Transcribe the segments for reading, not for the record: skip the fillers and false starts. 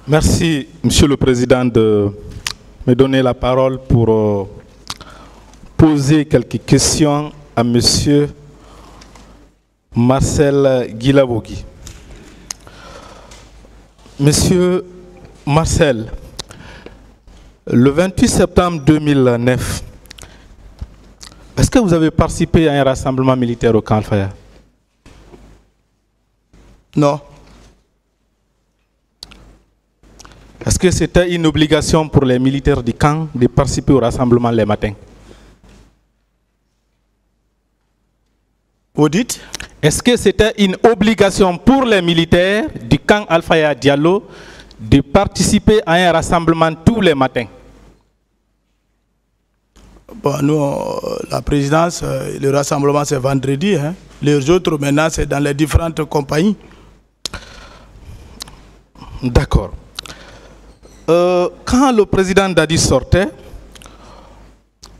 Merci, Monsieur le Président, de me donner la parole pour poser quelques questions à Monsieur Marcel Guilabogui. Monsieur Marcel, le 28 septembre 2009, est-ce que vous avez participé à un rassemblement militaire au camp Al-Faya? Non. Est-ce que c'était une obligation pour les militaires du camp de participer au rassemblement les matins? Vous dites? Est-ce que c'était une obligation pour les militaires du camp Al-Faya Diallo de participer à un rassemblement tous les matins? Bon, nous, la présidence, le rassemblement c'est vendredi. Hein. Les autres maintenant c'est dans les différentes compagnies. D'accord. Quand le président Dadi sortait,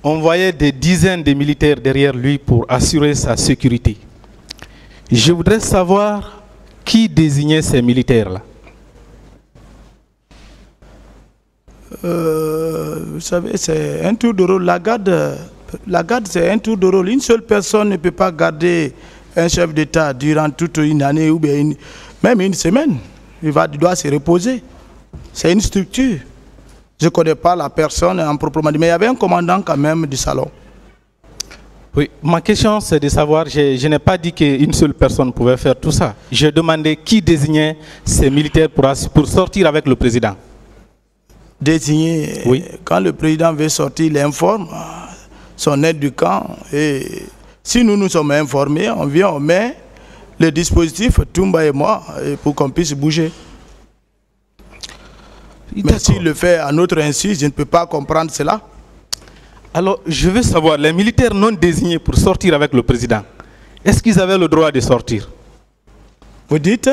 on voyait des dizaines de militaires derrière lui pour assurer sa sécurité. Je voudrais savoir qui désignait ces militaires-là. Vous savez, c'est un tour de rôle. La garde c'est un tour de rôle. Une seule personne ne peut pas garder un chef d'État durant toute une année ou bien même une semaine. Il doit se reposer. C'est une structure. Je ne connais pas la personne en proprement dit, mais il y avait un commandant quand même du salon. Oui, ma question c'est de savoir, je n'ai pas dit qu'une seule personne pouvait faire tout ça. J'ai demandé qui désignait ces militaires pour sortir avec le président. Désigner, oui. Quand le président veut sortir, il informe son aide du camp. Et si nous sommes informés, on vient, on met le dispositif, Toumba et moi, pour qu'on puisse bouger. Mais s'il le fait à notre insu, je ne peux pas comprendre cela. Alors, je veux savoir, les militaires non désignés pour sortir avec le président, est-ce qu'ils avaient le droit de sortir? Vous dites?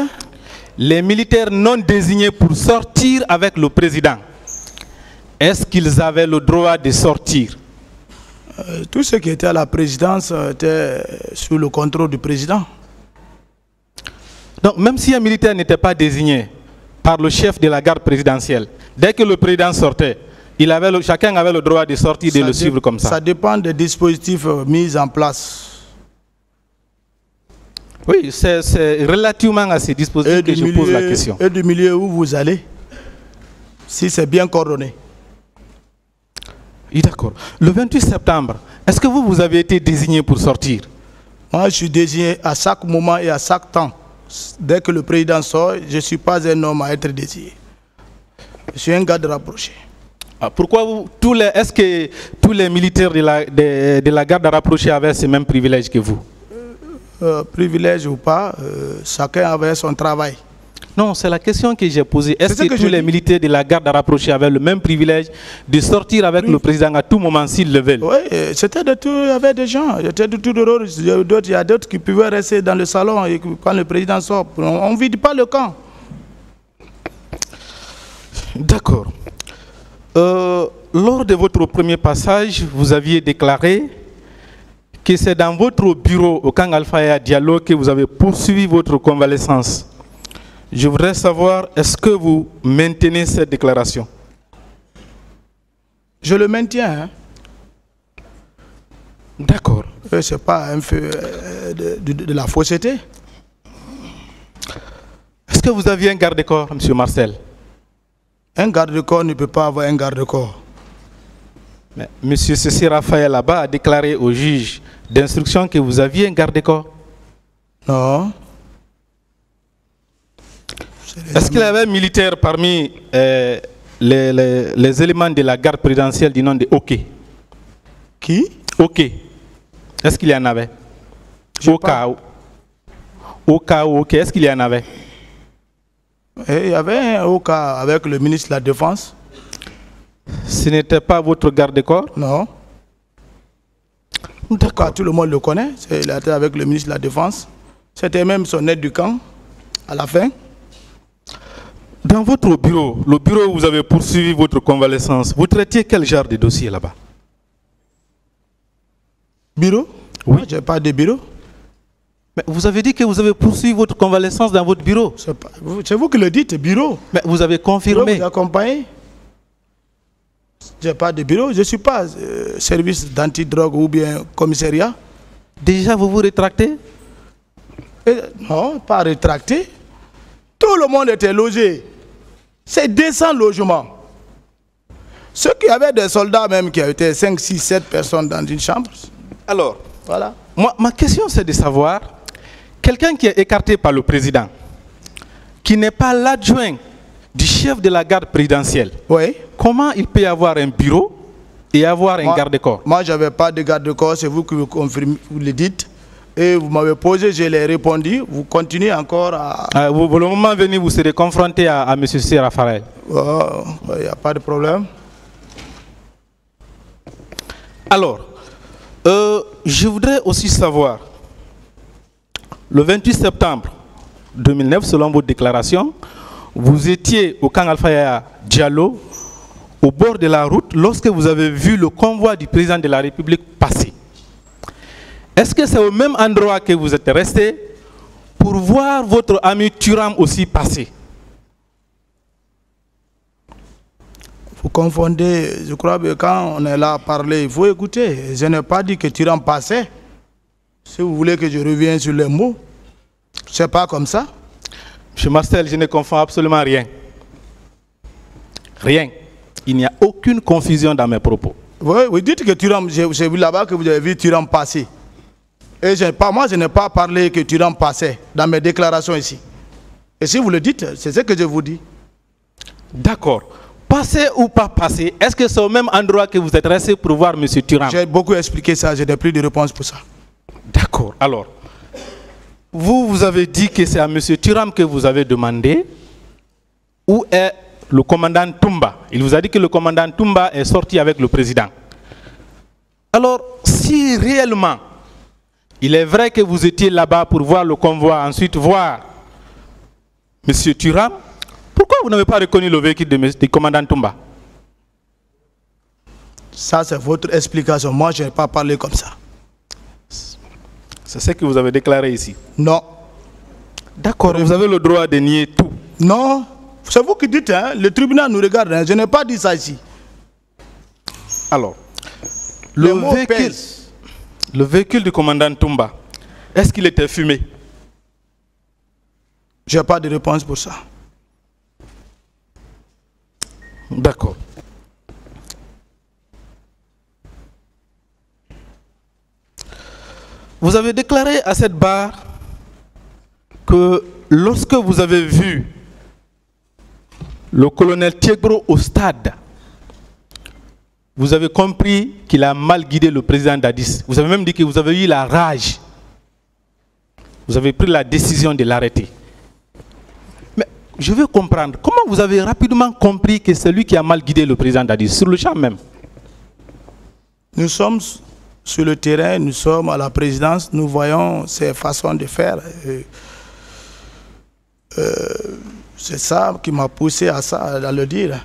Les militaires non désignés pour sortir avec le président, est-ce qu'ils avaient le droit de sortir? Tout ce qui était à la présidence était sous le contrôle du président. Donc, même si un militaire n'était pas désigné par le chef de la garde présidentielle, dès que le président sortait, chacun avait le droit de sortir et de le suivre comme ça. Ça dépend des dispositifs mis en place. Oui, c'est relativement à ces dispositifs que je pose la question. Et du milieu où vous allez, si c'est bien coordonné. Oui, d'accord. Le 28 septembre, est-ce que vous avez été désigné pour sortir? Moi, je suis désigné à chaque moment et à chaque temps. Dès que le président sort, je ne suis pas un homme à être désigné. Je suis un garde rapproché. Pourquoi est-ce que tous les militaires de la garde rapprochée avaient ces mêmes privilèges que vous? Privilèges ou pas, chacun avait son travail. Non, c'est la question que j'ai posée. Est-ce que tous les militaires de la garde rapprochée avaient le même privilège de sortir avec le président à tout moment s'ils le veulent? Oui, c'était de tout, il y avait des gens, il y avait de tout de rôle. Il y a d'autres qui pouvaient rester dans le salon et quand le président sort, on ne vide pas le camp. D'accord. Lors de votre premier passage, vous aviez déclaré que c'est dans votre bureau au camp Al-Faya Diallo que vous avez poursuivi votre convalescence. Je voudrais savoir, est-ce que vous maintenez cette déclaration? Je le maintiens. Hein. D'accord. Ce n'est pas un feu de la fausseté. Est-ce que vous aviez un garde-corps, M. Marcel? Un garde-corps ne peut pas avoir un garde-corps. Mais M. Cécile Raphaël là-bas a déclaré au juge d'instruction que vous aviez un garde-corps. Non. Est-ce qu'il y avait un militaire parmi les éléments de la garde présidentielle du nom de OK? Qui? OK. Est-ce qu'il y en avait? OK, est-ce qu'il y en avait? Il y avait un OK avec le ministre de la Défense. Ce n'était pas votre garde-corps? Non. D'accord. Tout le monde le connaît. Il était avec le ministre de la Défense. C'était même son aide du camp à la fin. Dans votre bureau, le bureau où vous avez poursuivi votre convalescence, vous traitiez quel genre de dossier là-bas? Bureau? Oui. Je n'ai pas de bureau. Mais vous avez dit que vous avez poursuivi votre convalescence dans votre bureau. C'est vous qui le dites, bureau. Mais vous avez confirmé. Je vous accompagne. Je n'ai pas de bureau, je ne suis pas service d'antidrogue ou bien commissariat. Déjà, vous vous rétractez? Non, pas rétracté. Tout le monde était logé. C'est 200 logements. Ceux qui avaient des soldats même qui étaient 5, 6, 7 personnes dans une chambre. Alors, voilà. Ma question c'est de savoir, quelqu'un qui est écarté par le président, qui n'est pas l'adjoint du chef de la garde présidentielle, oui. Comment il peut avoir un bureau et avoir un garde-corps? Moi, je n'avais pas de garde-corps, c'est vous qui vous confirmez, vous le dites. Et vous m'avez posé, je l'ai répondu. Vous continuez encore à... Pour le moment venu, vous serez confronté à M. C. Raphaël. Il n'y a pas de problème. Alors, je voudrais aussi savoir, le 28 septembre 2009, selon votre déclaration, vous étiez au camp Alpha Yaya Diallo, au bord de la route, lorsque vous avez vu le convoi du président de la République passer. Est-ce que c'est au même endroit que vous êtes resté pour voir votre ami Thuram aussi passer? Vous confondez, je crois que quand on est là à parler, il faut écouter. Je n'ai pas dit que Thuram passait. Si vous voulez que je revienne sur les mots, c'est pas comme ça. M. Marcel, je ne confonds absolument rien. Rien. Il n'y a aucune confusion dans mes propos. Oui, vous dites que Thuram, j'ai vu là-bas que vous avez vu Thuram passer. Et moi, je n'ai pas parlé que Thuram passait dans mes déclarations ici. Et si vous le dites, c'est ce que je vous dis. D'accord. Passer ou pas passer, est-ce que c'est au même endroit que vous êtes resté pour voir M. Thuram? J'ai beaucoup expliqué ça, je n'ai plus de réponse pour ça. D'accord. Alors, vous avez dit que c'est à M. Thuram que vous avez demandé où est le commandant Toumba. Il vous a dit que le commandant Toumba est sorti avec le président. Alors, si réellement, il est vrai que vous étiez là-bas pour voir le convoi, ensuite voir M. Thuram, pourquoi vous n'avez pas reconnu le véhicule du commandant Toumba? Ça, c'est votre explication. Moi, je n'ai pas parlé comme ça. C'est ce que vous avez déclaré ici? Non. D'accord, vous avez le droit de nier tout. Non. C'est vous qui dites, hein, le tribunal nous regarde, hein, je n'ai pas dit ça ici. Alors, le véhicule du commandant Toumba, est-ce qu'il était fumé? Je n'ai pas de réponse pour ça. D'accord. Vous avez déclaré à cette barre que lorsque vous avez vu le colonel Thiegro au stade, vous avez compris qu'il a mal guidé le président Dadis. Vous avez même dit que vous avez eu la rage. Vous avez pris la décision de l'arrêter. Mais je veux comprendre, comment vous avez rapidement compris que c'est lui qui a mal guidé le président Dadis, sur le champ même? Nous sommes sur le terrain, nous sommes à la présidence, nous voyons ses façons de faire. C'est ça qui m'a poussé à le dire.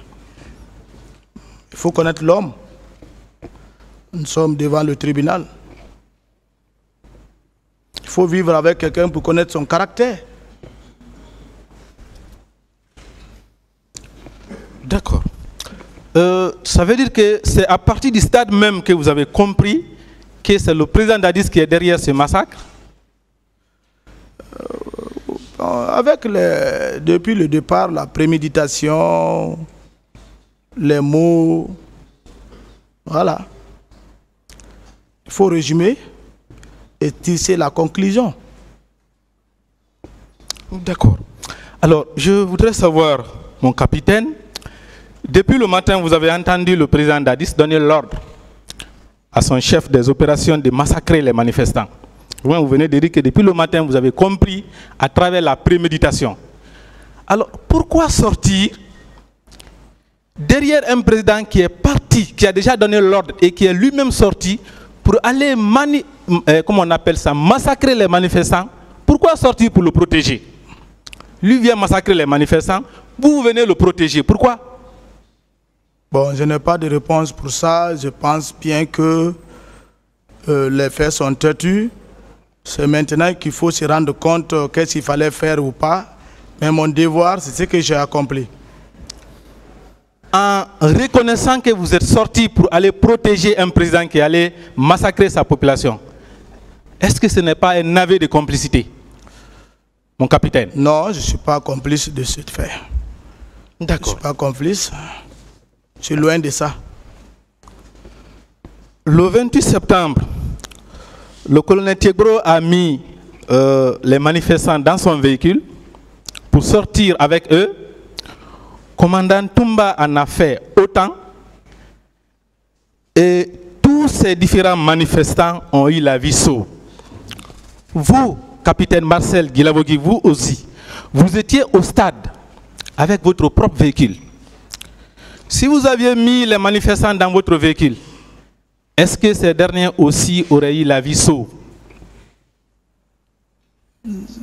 Il faut connaître l'homme. Nous sommes devant le tribunal. Il faut vivre avec quelqu'un pour connaître son caractère. D'accord. Ça veut dire que c'est à partir du stade même que vous avez compris que c'est le président Dadis qui est derrière ce massacre? Depuis le départ, la préméditation, les mots, voilà. Il faut résumer et tisser la conclusion. D'accord. Alors, je voudrais savoir, mon capitaine, depuis le matin, vous avez entendu le président Dadis donner l'ordre à son chef des opérations de massacrer les manifestants. Vous venez de dire que depuis le matin, vous avez compris à travers la préméditation. Alors, pourquoi sortir derrière un président qui est parti, qui a déjà donné l'ordre et qui est lui-même sorti pour aller comment on appelle ça, massacrer les manifestants? Pourquoi sortir pour le protéger? Lui vient massacrer les manifestants, vous venez le protéger. Pourquoi? Bon, je n'ai pas de réponse pour ça. Je pense bien que les faits sont têtus. C'est maintenant qu'il faut se rendre compte qu'est-ce qu'il fallait faire ou pas. Mais mon devoir, c'est ce que j'ai accompli. En reconnaissant que vous êtes sorti pour aller protéger un président qui allait massacrer sa population, est-ce que ce n'est pas un aveu de complicité, mon capitaine? Non, je ne suis pas complice de ce fait. D'accord. Je ne suis pas complice. Je suis loin de ça. Le 28 septembre, le colonel Tiegro a mis les manifestants dans son véhicule pour sortir avec eux. Commandant Toumba en a fait autant. Et tous ces différents manifestants ont eu la vie sauve. Vous, capitaine Marcel Guilavogui, vous aussi, vous étiez au stade avec votre propre véhicule. Si vous aviez mis les manifestants dans votre véhicule, est-ce que ces derniers aussi auraient eu la vie sauve?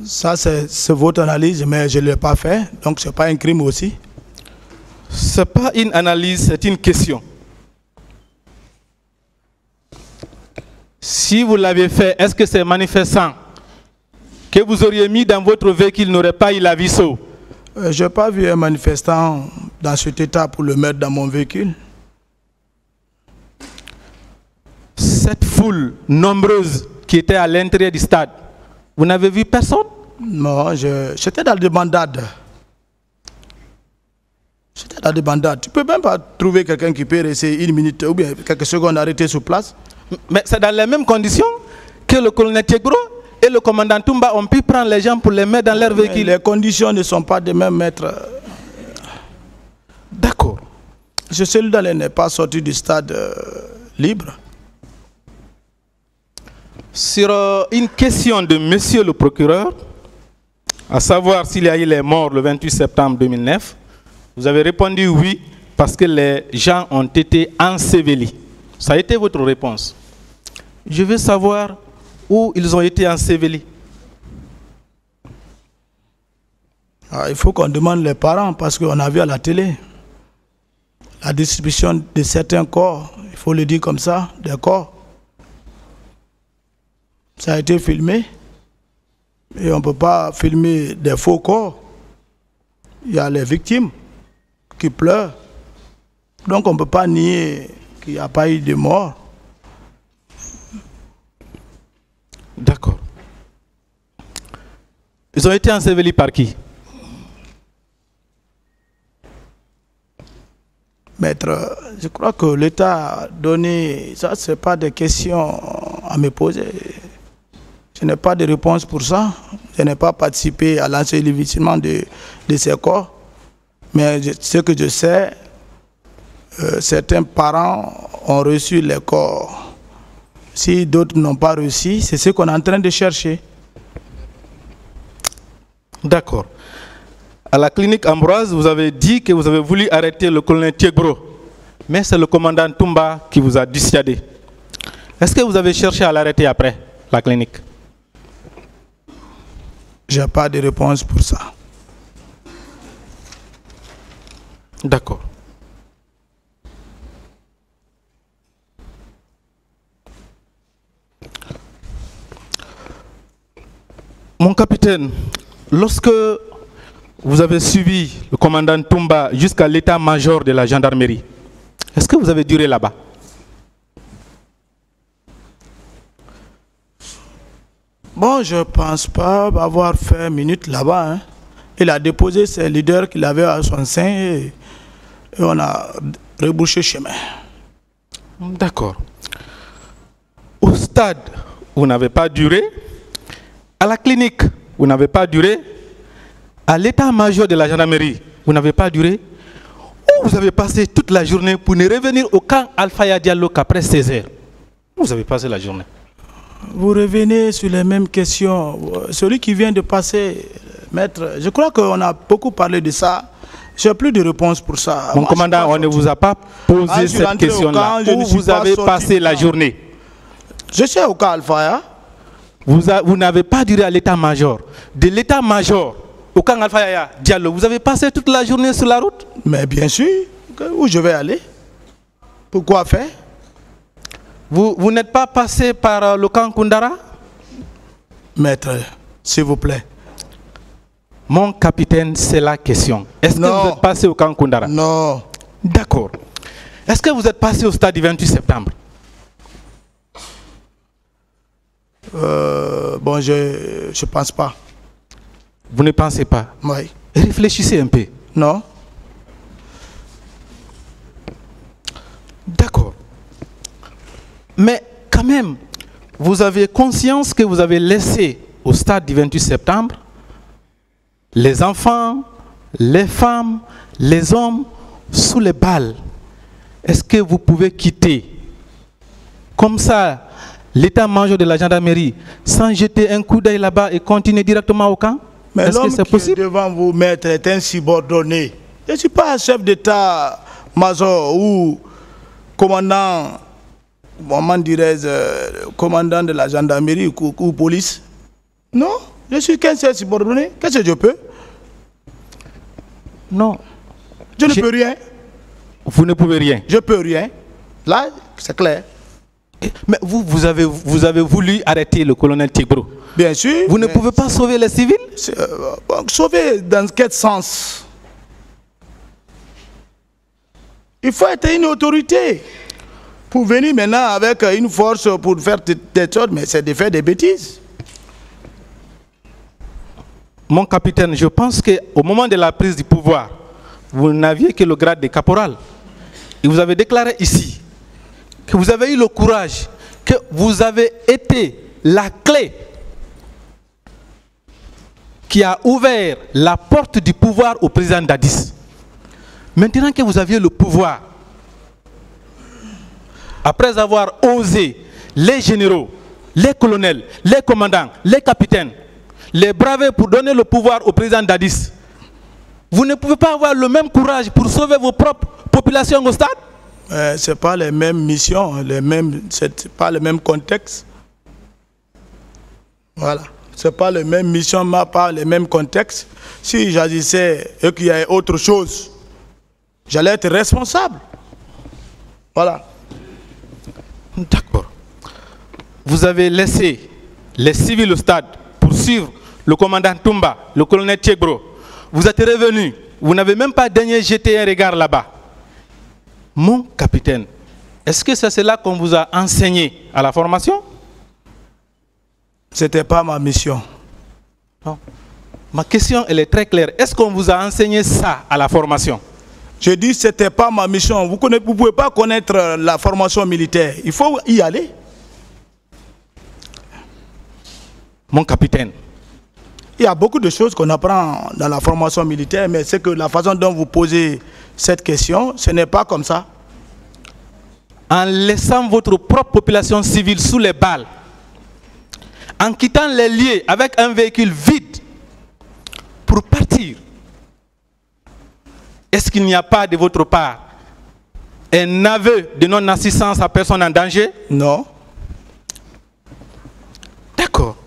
Ça, c'est votre analyse, mais je ne l'ai pas fait. Donc, ce n'est pas un crime aussi. Ce n'est pas une analyse, c'est une question. Si vous l'avez fait, est-ce que ces manifestants que vous auriez mis dans votre véhicule n'auraient pas eu la vie sauve? Je n'ai pas vu un manifestant dans cet état pour le mettre dans mon véhicule. Cette foule nombreuse qui était à l'intérieur du stade, vous n'avez vu personne? Non, j'étais dans des bandades. J'étais dans des bandades. Tu ne peux même pas trouver quelqu'un qui peut rester 1 minute ou bien quelques secondes arrêté sur place. Mais c'est dans les mêmes conditions que le colonel Tiegro et le commandant Toumba ont pu prendre les gens pour les mettre dans leur véhicule. Les conditions ne sont pas de même, maître. D'accord. Ce soldat n'est pas sorti du stade libre. Sur une question de monsieur le procureur, à savoir s'il y a eu les morts le 28 septembre 2009, vous avez répondu oui, parce que les gens ont été ensevelis. Ça a été votre réponse. Je veux savoir où ils ont été ensevelis. Il faut qu'on demande les parents, parce qu'on a vu à la télé la distribution de certains corps, il faut le dire comme ça, des corps. Ça a été filmé. Et on ne peut pas filmer des faux corps. Il y a les victimes qui pleurent. Donc on ne peut pas nier qu'il n'y a pas eu de mort. D'accord. Ils ont été ensevelis par qui? Maître, je crois que l'État a donné... Ça, ce n'est pas des questions à me poser. Je n'ai pas de réponse pour ça. Je n'ai pas participé à l'ensevelissement de ces corps. Mais ce que je sais, certains parents ont reçu les corps. Si d'autres n'ont pas reçu, c'est ce qu'on est en train de chercher. D'accord. À la clinique Ambroise, vous avez dit que vous avez voulu arrêter le colonel Tiegro. Mais c'est le commandant Toumba qui vous a dissuadé. Est-ce que vous avez cherché à l'arrêter après la clinique? Je n'ai pas de réponse pour ça. D'accord. Mon capitaine, lorsque vous avez suivi le commandant Toumba jusqu'à l'état-major de la gendarmerie, est-ce que vous avez duré là-bas? Bon, je ne pense pas avoir fait minute là-bas. Hein. Il a déposé ses leaders qu'il avait à son sein et on a rebouché chemin. D'accord. Au stade, vous n'avez pas duré. À la clinique, vous n'avez pas duré. À l'état-major de la gendarmerie, vous n'avez pas duré. Ou vous avez passé toute la journée pour ne revenir au camp Alfaya Diallo qu'après 16 heures. Vous avez passé la journée. Vous revenez sur les mêmes questions. Celui qui vient de passer, maître, je crois qu'on a beaucoup parlé de ça. Je n'ai plus de réponse pour ça. Mon commandant, on ne vous a pas posé cette question-là. Où vous avez passé la journée? Je suis au camp Alfaya. Vous n'avez pas duré à l'état-major. De l'état-major au camp Alfaya Diallo, vous avez passé toute la journée sur la route? Mais bien sûr. Où je vais aller? Pourquoi faire? Vous n'êtes pas passé par le camp Koundara? Maître, s'il vous plaît. Mon capitaine, c'est la question. Est-ce que vous êtes passé au camp Koundara? Non. D'accord. Est-ce que vous êtes passé au stade du 28 septembre? Bon, je ne pense pas. Vous ne pensez pas? Oui. Réfléchissez un peu. Non. D'accord. Mais quand même, vous avez conscience que vous avez laissé au stade du 28 septembre les enfants, les femmes, les hommes sous les balles. Est-ce que vous pouvez quitter comme ça l'état-major de la gendarmerie sans jeter un coup d'œil là-bas et continuer directement au camp? Mais est-ce que c'est possible? Devant vous, maître, est un subordonné. Je ne suis pas un chef d'état-major ou commandant, comment dirais-je, commandant de la gendarmerie ou police. Non, je suis qu'un seul subordonné. Qu'est-ce que je peux? Non. Je ne peux rien. Vous ne pouvez rien. Je peux rien. Là, c'est clair. Mais vous avez voulu arrêter le colonel Tigbro. Bien sûr. Vous ne pouvez pas sauver les civils? Sauver dans quel sens? Il faut être une autorité. Pour venir maintenant avec une force pour faire des choses, mais c'est de faire des bêtises. Mon capitaine, je pense qu'au moment de la prise du pouvoir, vous n'aviez que le grade de caporal. Et vous avez déclaré ici que vous avez eu le courage, que vous avez été la clé qui a ouvert la porte du pouvoir au président Dadis. Maintenant que vous aviez le pouvoir, après avoir osé les généraux, les colonels, les commandants, les capitaines, les braver pour donner le pouvoir au président Dadis, vous ne pouvez pas avoir le même courage pour sauver vos propres populations au stade? Ce n'est pas les mêmes missions, ce n'est pas le même contexte. Voilà. Ce n'est pas les mêmes missions, mais pas les mêmes contextes. Si j'agissais et qu'il y avait autre chose, j'allais être responsable. Voilà. D'accord. Vous avez laissé les civils au stade pour suivre le commandant Toumba, le colonel Tigbro. Vous êtes revenu. Vous n'avez même pas daigné jeter un regard là-bas. Mon capitaine, est-ce que c'est cela qu'on vous a enseigné à la formation? Ce n'était pas ma mission. Non. Ma question, elle est très claire. Est-ce qu'on vous a enseigné ça à la formation? Je dis que ce n'était pas ma mission. Vous ne pouvez pas connaître la formation militaire. Il faut y aller. Mon capitaine. Il y a beaucoup de choses qu'on apprend dans la formation militaire, mais c'est que la façon dont vous posez cette question, ce n'est pas comme ça. En laissant votre propre population civile sous les balles, en quittant les lieux avec un véhicule vide pour partir, est-ce qu'il n'y a pas de votre part un aveu de non-assistance à personne en danger? Non. D'accord.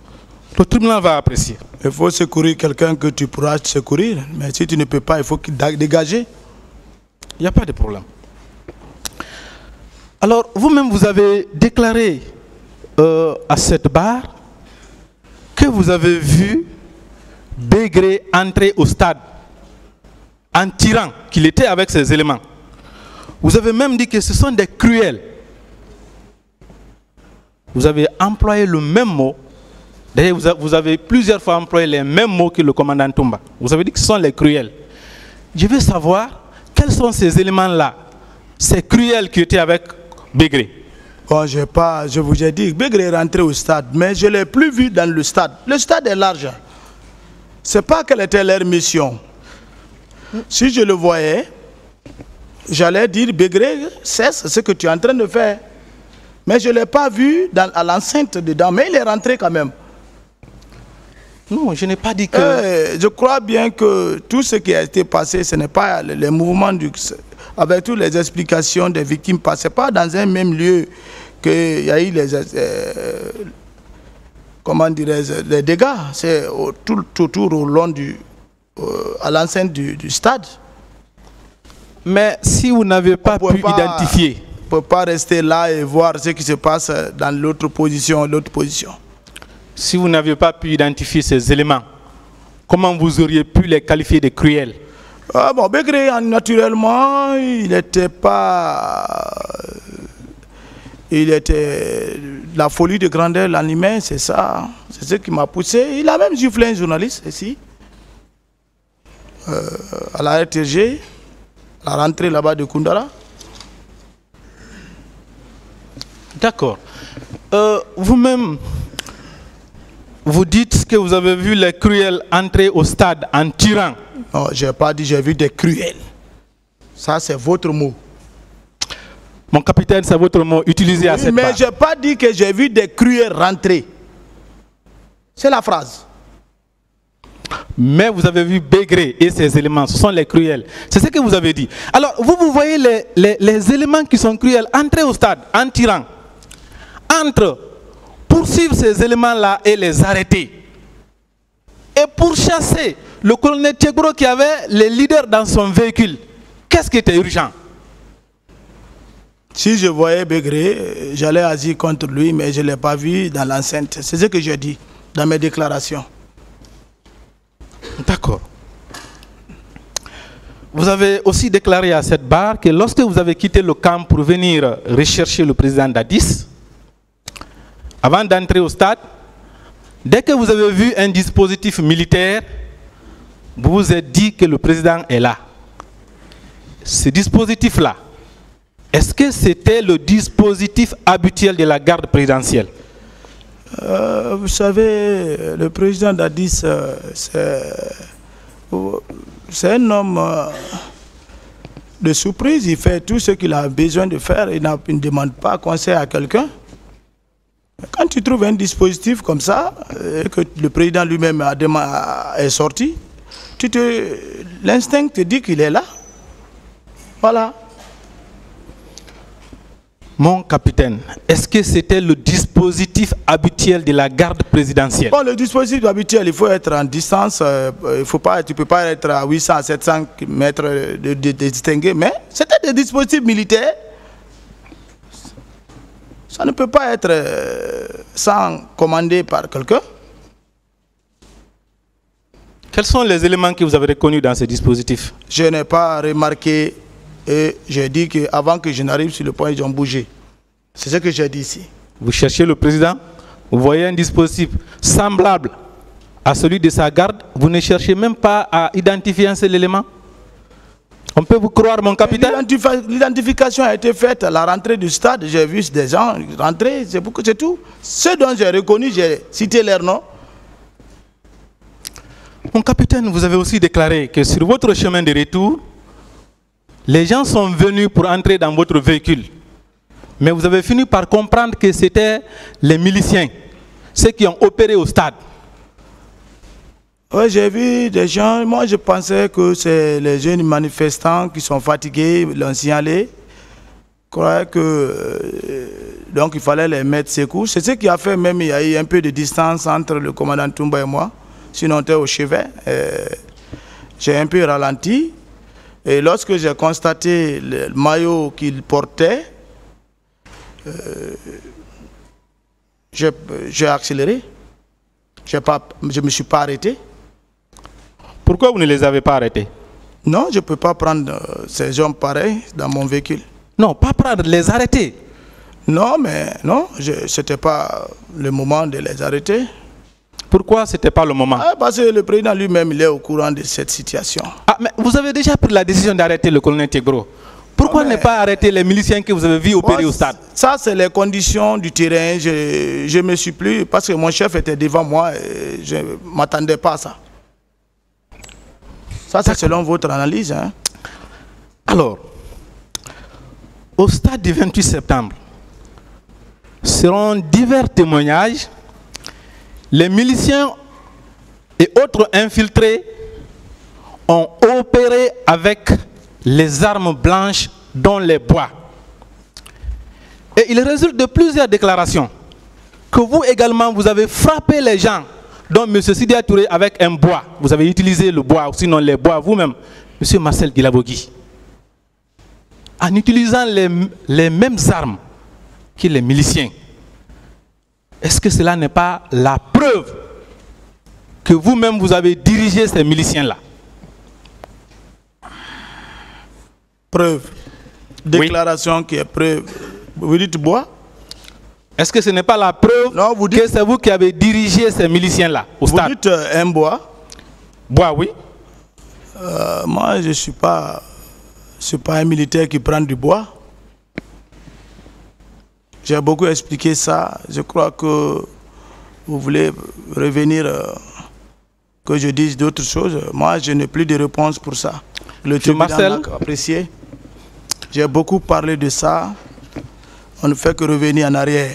Le tribunal va apprécier. Il faut secourir quelqu'un que tu pourras secourir. Mais si tu ne peux pas, il faut dégager. Il n'y a pas de problème. Alors, vous-même, vous avez déclaré à cette barre que vous avez vu Bégré entrer au stade en tirant qu'il était avec ses éléments. Vous avez même dit que ce sont des cruels. Vous avez employé le même mot. D'ailleurs, vous avez plusieurs fois employé les mêmes mots que le commandant Toumba. Vous avez dit que ce sont les cruels. Je veux savoir quels sont ces éléments-là, ces cruels qui étaient avec Bégré. Bon, je vous ai dit, Bégré est rentré au stade, mais je ne l'ai plus vu dans le stade. Le stade est large. Ce n'est pas quelle était leur mission. Si je le voyais, j'allais dire, Bégré, cesse ce que tu es en train de faire. Mais je ne l'ai pas vu à l'enceinte dedans, mais il est rentré quand même. Non, je n'ai pas dit que... je crois bien que tout ce qui a été passé, ce n'est pas les mouvements avec toutes les explications des victimes. Ce n'est pas dans un même lieu qu'il y a eu les dégâts. C'est tout au long à l'enceinte du stade. Mais si vous n'avez pas pu identifier... On ne peut pas rester là et voir ce qui se passe dans l'autre position. Si vous n'aviez pas pu identifier ces éléments, comment vous auriez pu les qualifier de cruels? Bon, Begré, naturellement, il était la folie de grandeur l'animait, c'est ça. C'est ce qui m'a poussé. Il a même giflé un journaliste ici, à la RTG, à la rentrée là-bas de Koundara. D'accord. Vous-même, vous dites que vous avez vu les cruels entrer au stade en tirant. Non, je n'ai pas dit j'ai vu des cruels. Ça, c'est votre mot. Mon capitaine, c'est votre mot utilisé à cette mais barre. je n'ai pas dit que j'ai vu des cruels rentrer. C'est la phrase. Mais vous avez vu Begré et ses éléments, ce sont les cruels. C'est ce que vous avez dit. Alors, vous voyez les éléments qui sont cruels entrer au stade en tirant. Entre poursuivre ces éléments-là et les arrêter. Et pour chasser le colonel Tchegro qui avait les leaders dans son véhicule, qu'est-ce qui était urgent? Si je voyais Begré, j'allais agir contre lui, mais je ne l'ai pas vu dans l'enceinte. C'est ce que j'ai dit dans mes déclarations. D'accord. Vous avez aussi déclaré à cette barre que lorsque vous avez quitté le camp pour venir rechercher le président Dadis, avant d'entrer au stade, dès que vous avez vu un dispositif militaire, vous vous êtes dit que le président est là. Ce dispositif-là, est-ce que c'était le dispositif habituel de la garde présidentielle? Vous savez, le président Dadis, c'est un homme de surprise. Il fait tout ce qu'il a besoin de faire. Il ne demande pas conseil à quelqu'un. Quand tu trouves un dispositif comme ça, et que le président lui-même est sorti, l'instinct te dit qu'il est là. Voilà. Mon capitaine, est-ce que c'était le dispositif habituel de la garde présidentielle? Bon, le dispositif habituel, il faut être en distance. Tu ne peux pas être à 800, à 700 mètres de distinguer. Mais c'était des dispositifs militaires. Ça ne peut pas être sans commander par quelqu'un. Quels sont les éléments que vous avez reconnus dans ces dispositifs? Je n'ai pas remarqué et j'ai dit qu'avant que je n'arrive sur le point, ils ont bougé. C'est ce que j'ai dit ici. Vous cherchez le président, vous voyez un dispositif semblable à celui de sa garde, vous ne cherchez même pas à identifier un seul élément? On peut vous croire, mon capitaine? L'identification a été faite à la rentrée du stade. J'ai vu des gens rentrer, c'est tout. Ceux dont j'ai reconnu, j'ai cité leur nom. Mon capitaine, vous avez aussi déclaré que sur votre chemin de retour, les gens sont venus pour entrer dans votre véhicule. Mais vous avez fini par comprendre que c'était les miliciens, ceux qui ont opéré au stade. Oui, j'ai vu des gens, moi je pensais que c'est les jeunes manifestants qui sont fatigués, l'ont signalé. Je croyais que donc il fallait les mettre secours. C'est ce qui a fait même, il y a eu un peu de distance entre le commandant Toumba et moi. Sinon on était au chevet. J'ai un peu ralenti. Et lorsque j'ai constaté le maillot qu'il portait, j'ai accéléré. Je ne me suis pas arrêté. Pourquoi vous ne les avez pas arrêtés? Non, je ne peux pas prendre ces hommes pareils dans mon véhicule. Non, pas prendre, les arrêter. Non, mais non, ce n'était pas le moment de les arrêter. Pourquoi ce n'était pas le moment? Parce que le président lui-même, il est au courant de cette situation. Ah, mais vous avez déjà pris la décision d'arrêter le colonel Tchegro. Pourquoi ne pas arrêter les miliciens que vous avez vus opérer au stade? Ça, c'est les conditions du terrain. Je ne me suis plus, parce que mon chef était devant moi, et je ne m'attendais pas à ça. Ça, c'est selon votre analyse. Hein? Alors, au stade du 28 septembre, selon divers témoignages, les miliciens et autres infiltrés ont opéré avec les armes blanches dans les bois. Et il résulte de plusieurs déclarations que vous également, vous avez frappé les gens, dont M. Sidia Touré avec un bois. Vous avez utilisé le bois, ou sinon les bois vous-même, M. Marcel Guilabogui, en utilisant les mêmes armes que les miliciens. est-ce que cela n'est pas la preuve que vous-même vous avez dirigé ces miliciens-là? Preuve. Déclaration qui est preuve. Vous dites bois? Est-ce que ce n'est pas la preuve non, vous dites, que c'est vous qui avez dirigé ces miliciens-là au stade? Vous dites un bois? Bois, oui. Moi, je ne suis pas un militaire qui prend du bois. J'ai beaucoup expliqué ça. Je crois que vous voulez revenir, que je dise d'autres choses. Moi, je n'ai plus de réponse pour ça. Le tribunal l'a apprécié. J'ai beaucoup parlé de ça. On ne fait que revenir en arrière.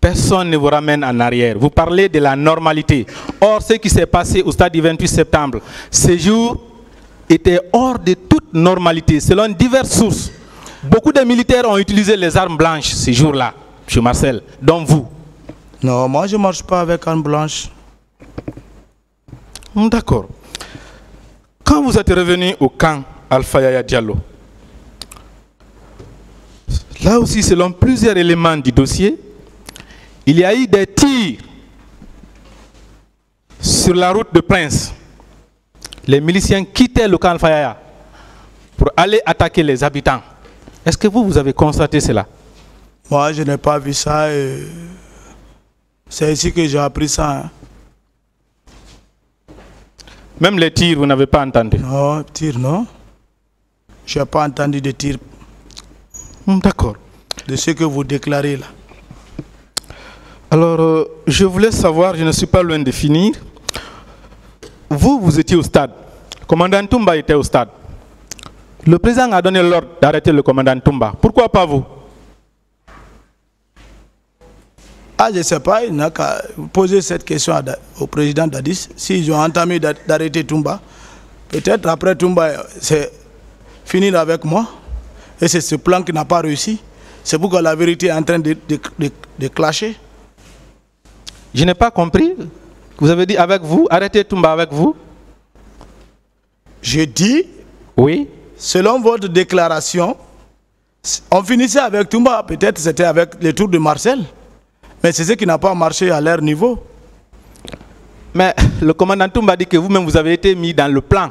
Personne ne vous ramène en arrière. Vous parlez de la normalité. Or, ce qui s'est passé au stade du 28 septembre, ce jour était hors de toute normalité, selon diverses sources. Beaucoup de militaires ont utilisé les armes blanches ces jours-là, M. Marcel, dont vous. Non, moi je ne marche pas avec armes blanches. D'accord. Quand vous êtes revenu au camp Alpha Yaya Diallo, là aussi, selon plusieurs éléments du dossier, il y a eu des tirs sur la route de Prince. Les miliciens quittaient le camp Alpha Yaya pour aller attaquer les habitants. Est-ce que vous avez constaté cela? Moi, je n'ai pas vu ça. C'est ici que j'ai appris ça. Hein. Même les tirs, vous n'avez pas entendu? Non, tirs, non. Je n'ai pas entendu de tirs. D'accord. De ce que vous déclarez là. Alors, je voulais savoir, je ne suis pas loin de finir. Vous étiez au stade. Le commandant Toumba était au stade. Le président a donné l'ordre d'arrêter le commandant Toumba. Pourquoi pas vous? Ah, je ne sais pas. Il n'a qu'à poser cette question au président Dadis. S'ils ont entamé d'arrêter Toumba, peut-être après Toumba, c'est finir avec moi. Et c'est ce plan qui n'a pas réussi. C'est pourquoi la vérité est en train de clasher. Je n'ai pas compris. Vous avez dit avec vous, arrêtez Toumba avec vous? Je dis, oui. Selon votre déclaration, on finissait avec Toumba, peut-être c'était avec les tours de Marcel. Mais c'est ce qui n'a pas marché à leur niveau. Mais le commandant Toumba dit que vous-même vous avez été mis dans le plan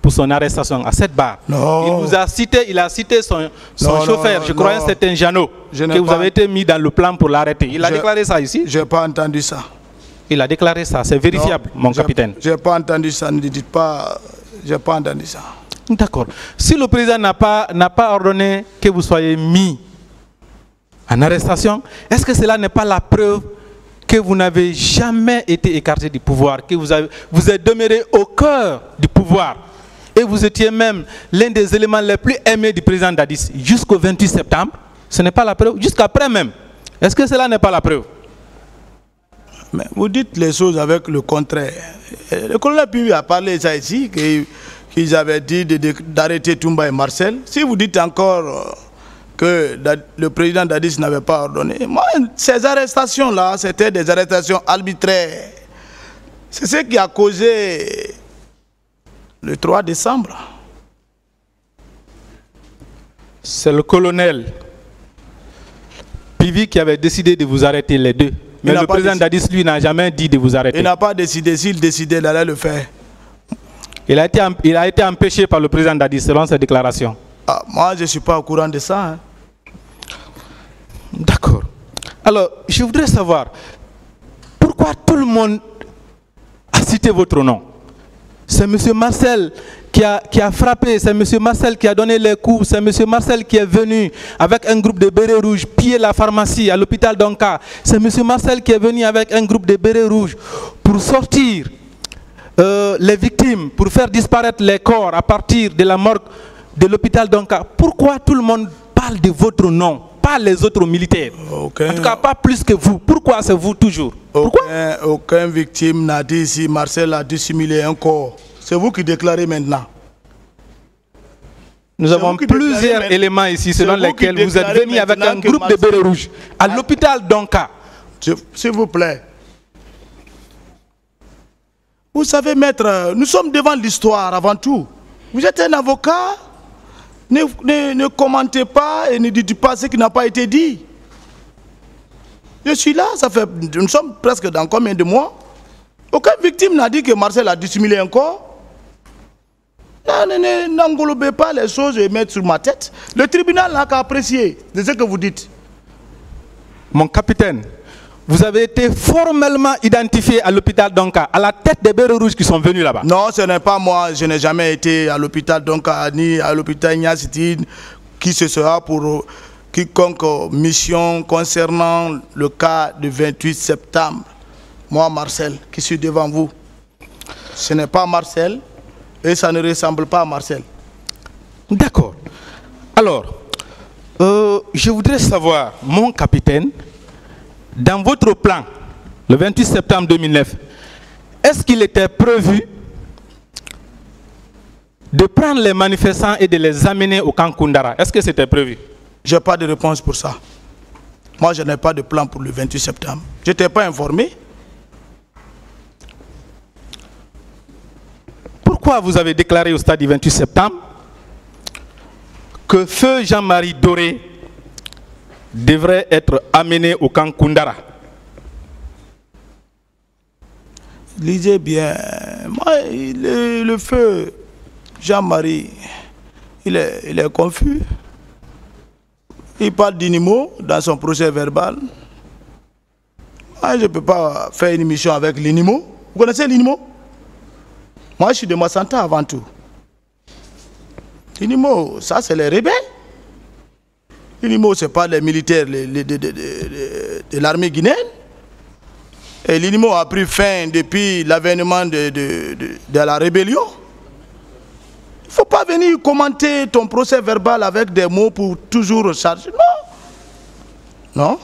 pour son arrestation à cette barre. Non. Il vous a cité, son chauffeur, je crois un certain Jeannot, que vous avez été mis dans le plan pour l'arrêter. Il a déclaré ça ici? Je n'ai pas entendu ça. Il a déclaré ça, c'est vérifiable, mon capitaine. Je n'ai pas entendu ça, ne dites pas, je n'ai pas entendu ça. D'accord. Si le président n'a pas ordonné que vous soyez mis en arrestation, est-ce que cela n'est pas la preuve que vous n'avez jamais été écarté du pouvoir, que vous êtes demeuré au cœur du pouvoir et vous étiez même l'un des éléments les plus aimés du président Dadis jusqu'au 28 septembre? Ce n'est pas la preuve, jusqu'après même. Est-ce que cela n'est pas la preuve? Mais vous dites les choses avec le contraire. Le colonel Pivi a parlé de ça ici, qu'ils avaient dit d'arrêter Toumba et Marcel. Si vous dites encore que le président Dadis n'avait pas ordonné, moi, ces arrestations-là, c'était des arrestations arbitraires. C'est ce qui a causé le 3 décembre. C'est le colonel Pivi qui avait décidé de vous arrêter les deux. Mais le président Dadis, lui, n'a jamais dit de vous arrêter. Il n'a pas décidé. S'il décidait, il allait le faire. Il a été empêché par le président Dadis, selon ses déclarations. Ah, moi, je ne suis pas au courant de ça. Hein. D'accord. Alors, je voudrais savoir, pourquoi tout le monde a cité votre nom? C'est M. Marcel qui a frappé, c'est M. Marcel qui a donné les coups, c'est M. Marcel qui est venu avec un groupe de bérets rouges piller la pharmacie à l'hôpital d'Onka. C'est M. Marcel qui est venu avec un groupe de bérets rouges pour sortir les victimes, pour faire disparaître les corps à partir de la morgue de l'hôpital d'Onka. Pourquoi tout le monde parle de votre nom, pas les autres militaires? En tout cas, pas plus que vous. Pourquoi c'est vous toujours? Pourquoi? Aucun victime n'a dit ici, Marcel a dissimulé un corps. C'est vous qui déclarez maintenant. Nous avons plusieurs éléments ici selon lesquels vous êtes venu avec un groupe de bérets rouges à l'hôpital d'Onka. S'il vous plaît. Vous savez, maître, nous sommes devant l'histoire avant tout. Vous êtes un avocat. Ne commentez pas et ne dites pas ce qui n'a pas été dit. Je suis là, ça fait, nous sommes presque dans combien de mois? Aucune victime n'a dit que Marcel a dissimulé un corps. N'englobez pas les choses et mettre sur ma tête. Le tribunal n'a qu'à apprécier de ce que vous dites. Mon capitaine, vous avez été formellement identifié à l'hôpital Donka, à la tête des bérets rouges qui sont venus là-bas. Non, ce n'est pas moi. Je n'ai jamais été à l'hôpital Donka, ni à l'hôpital Niasitine, qui ce sera pour quiconque mission concernant le cas du 28 septembre. Moi, Marcel, qui suis devant vous. Ce n'est pas Marcel. Et ça ne ressemble pas à Marcel. D'accord. Alors, je voudrais savoir, mon capitaine, dans votre plan, le 28 septembre 2009, est-ce qu'il était prévu de prendre les manifestants et de les amener au camp Koundara? Est-ce que c'était prévu? Je n'ai pas de réponse pour ça. Moi, je n'ai pas de plan pour le 28 septembre. Je n'étais pas informé. Pourquoi vous avez déclaré au stade du 28 septembre que feu Jean-Marie Doré devrait être amené au camp Koundara? Lisez bien. Moi, le feu Jean-Marie, il est confus. Il parle d'Inimo dans son procès verbal. Moi, je ne peux pas faire une émission avec l'Inimo. Vous connaissez l'Inimo? Moi, je suis de Massanta avant tout. L'Inimo, ça, c'est les rebelles. L'Inimo, ce n'est pas les militaires de l'armée guinéenne. Et l'Inimo a pris fin depuis l'avènement de la rébellion. Il ne faut pas venir commenter ton procès verbal avec des mots pour toujours recharger. Non. Non.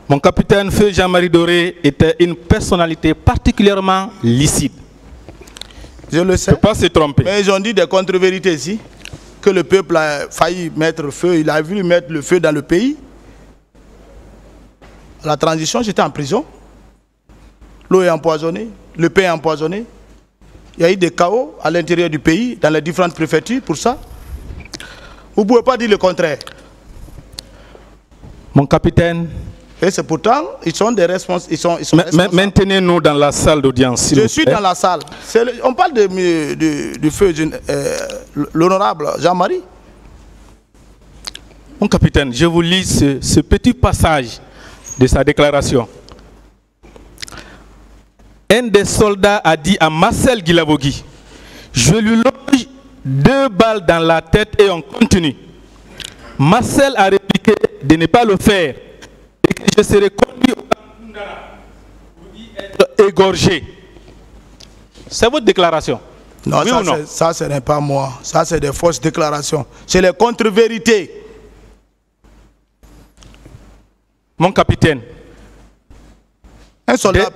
Mon capitaine, feu Jean-Marie Doré était une personnalité particulièrement licite. Je le sais. Il ne faut pas se tromper. Mais ils ont dit des contre-vérités ici. Que le peuple a failli mettre le feu. Il a voulu mettre le feu dans le pays. À la transition, j'étais en prison. L'eau est empoisonnée. Le pain est empoisonné. Il y a eu des chaos à l'intérieur du pays, dans les différentes préfectures pour ça. Vous ne pouvez pas dire le contraire. Mon capitaine... Et c'est pourtant, ils sont des responsables. Maintenez-nous dans la salle d'audience. Je suis dans la salle. On parle du feu l'honorable Jean-Marie. Mon capitaine, je vous lis ce petit passage de sa déclaration. Un des soldats a dit à Marcel Guilabogui, je lui loge 2 balles dans la tête et on continue. Marcel a répliqué de ne pas le faire. Et que je serai conduit au camp Koundara pour y être égorgé. C'est votre déclaration? Non, oui ça ce n'est pas moi. Ça, c'est des fausses déclarations. C'est les contre-vérités. Mon capitaine, un soldat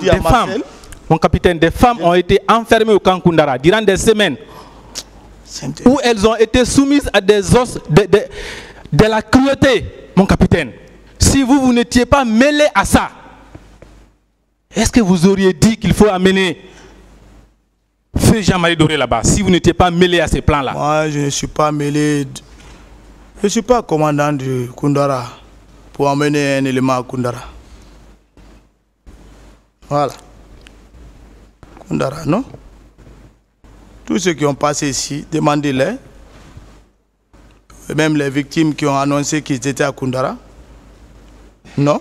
dit à Marcel, mon capitaine, des femmes ont été enfermées au camp Koundara durant des semaines où elles ont été soumises à des os de la cruauté. Mon capitaine, si vous n'étiez pas mêlé à ça, est-ce que vous auriez dit qu'il faut amener feu Jean-Marie Doré là-bas, si vous n'étiez pas mêlé à ces plans-là? Moi, je ne suis pas mêlé. Je ne suis pas commandant du Koundara pour emmener un élément à Koundara. Voilà. Koundara, non? Tous ceux qui ont passé ici, demandez-les. Même les victimes qui ont annoncé qu'ils étaient à Koundara. Non.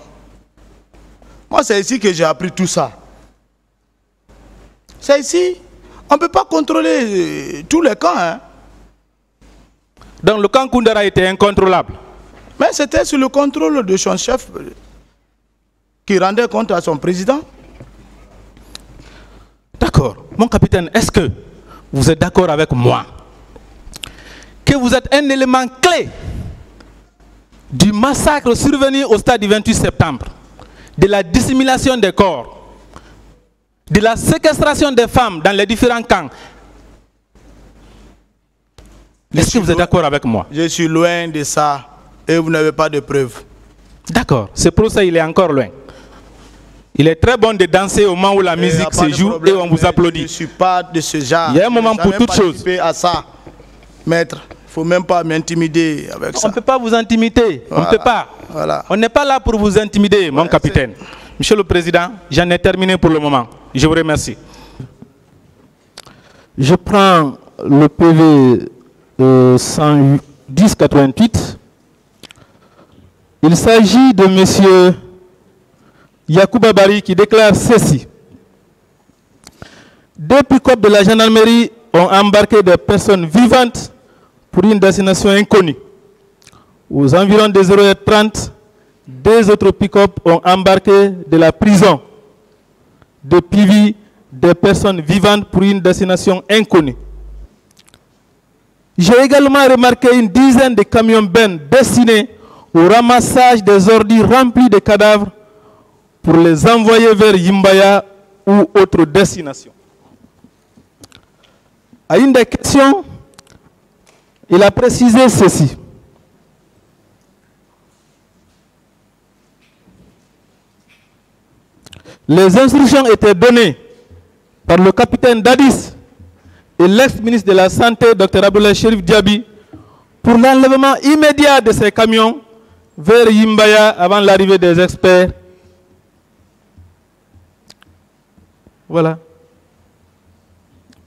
Moi, c'est ici que j'ai appris tout ça. C'est ici. On ne peut pas contrôler tous les camps. Hein. Donc le camp Koundara était incontrôlable. Mais c'était sous le contrôle de son chef qui rendait compte à son président. D'accord. Mon capitaine, est-ce que vous êtes d'accord avec moi que vous êtes un élément clé du massacre survenu au stade du 28 septembre, de la dissimulation des corps, de la séquestration des femmes dans les différents camps? Est-ce que vous êtes d'accord avec moi? Je suis loin de ça et vous n'avez pas de preuves. D'accord. Ce procès, il est encore loin. Il est très bon de danser au moment où la musique se joue et on vous applaudit. Je ne suis pas de ce genre. Il y a un moment pour toute chose. À ça, maître. faut même pas m'intimider avec ça. On ne peut pas vous intimider. Voilà. On ne peut pas. Voilà. On n'est pas là pour vous intimider, mon capitaine. Monsieur le Président, j'en ai terminé pour le moment. Je vous remercie. Je prends le PV 110-88. Il s'agit de M. Yacouba Bari qui déclare ceci. Deux pick-up de la gendarmerie ont embarqué des personnes vivantes pour une destination inconnue. Aux environs des 0h30, deux autres pick-up ont embarqué de la prison de Pivi des personnes vivantes pour une destination inconnue. J'ai également remarqué une dizaine de camions-bennes destinés au ramassage des ordures remplis de cadavres pour les envoyer vers Yimbaya ou autre destination. À une des questions, il a précisé ceci. Les instructions étaient données par le capitaine Dadis et l'ex-ministre de la Santé, Dr Abdoulaye Cherif Diaby, pour l'enlèvement immédiat de ces camions vers Yimbaya avant l'arrivée des experts. Voilà.